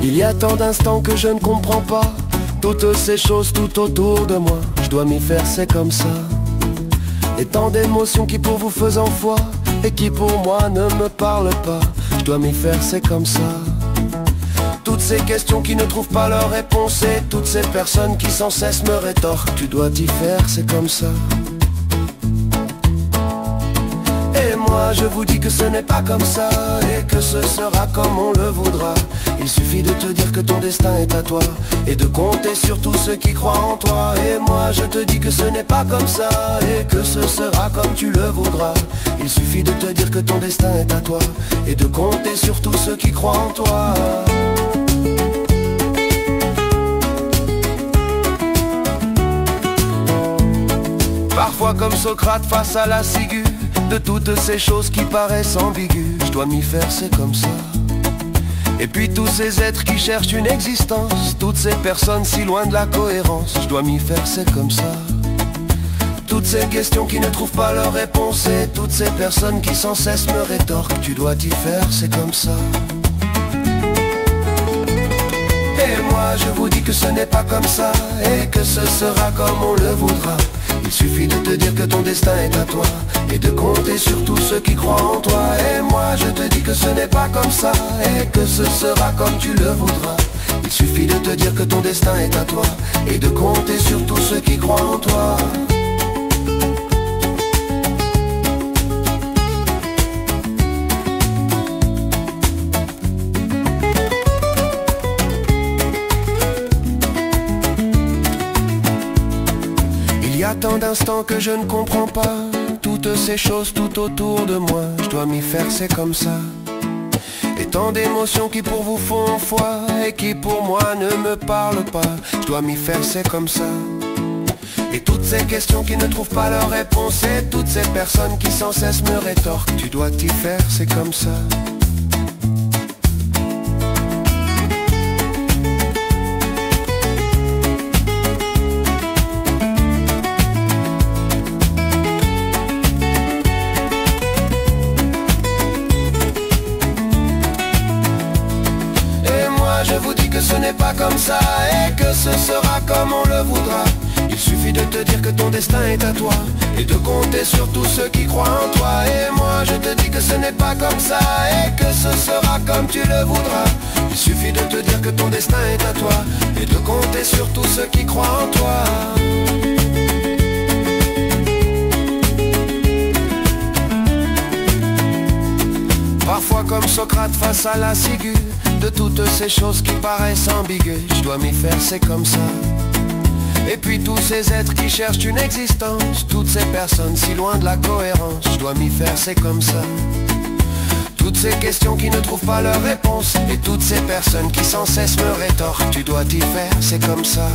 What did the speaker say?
Il y a tant d'instants que je ne comprends pas toutes ces choses tout autour de moi. Je dois m'y faire, c'est comme ça. Et tant d'émotions qui pour vous faisant foi et qui pour moi ne me parlent pas. Je dois m'y faire, c'est comme ça. Toutes ces questions qui ne trouvent pas leur réponse et toutes ces personnes qui sans cesse me rétorquent. Tu dois t'y faire, c'est comme ça. Et moi je vous dis que ce n'est pas comme ça et que ce sera comme on le voudra. Il suffit de te dire que ton destin est à toi et de compter sur tous ceux qui croient en toi. Et moi je te dis que ce n'est pas comme ça et que ce sera comme tu le voudras. Il suffit de te dire que ton destin est à toi et de compter sur tous ceux qui croient en toi. Parfois comme Socrate face à la ciguë de toutes ces choses qui paraissent ambiguës. Je dois m'y faire, c'est comme ça. Et puis tous ces êtres qui cherchent une existence, toutes ces personnes si loin de la cohérence. Je dois m'y faire, c'est comme ça. Toutes ces questions qui ne trouvent pas leur réponse et toutes ces personnes qui sans cesse me rétorquent. Tu dois t'y faire, c'est comme ça. Et moi je vous dis que ce n'est pas comme ça et que ce sera comme on le voudra. Il suffit de te dire que ton destin est à toi et de compter sur tous ceux qui croient en toi. Et moi je te dis que ce n'est pas comme ça et que ce sera comme tu le voudras. Il suffit de te dire que ton destin est à toi et de compter sur tous ceux qui croient en toi. Il y a tant d'instants que je ne comprends pas toutes ces choses tout autour de moi. Je dois m'y faire, c'est comme ça. Et tant d'émotions qui pour vous font foi et qui pour moi ne me parlent pas. Je dois m'y faire, c'est comme ça. Et toutes ces questions qui ne trouvent pas leur réponse et toutes ces personnes qui sans cesse me rétorquent. Tu dois t'y faire, c'est comme ça. Je vous dis que ce n'est pas comme ça et que ce sera comme on le voudra. Il suffit de te dire que ton destin est à toi et de compter sur tous ceux qui croient en toi. Et moi je te dis que ce n'est pas comme ça et que ce sera comme tu le voudras. Il suffit de te dire que ton destin est à toi et de compter sur tous ceux qui croient en toi. Parfois comme Socrate face à la ciguë de toutes ces choses qui paraissent ambiguës. Je dois m'y faire, c'est comme ça. Et puis tous ces êtres qui cherchent une existence, toutes ces personnes si loin de la cohérence. Je dois m'y faire, c'est comme ça. Toutes ces questions qui ne trouvent pas leur réponse et toutes ces personnes qui sans cesse me rétorquent. Tu dois t'y faire, c'est comme ça.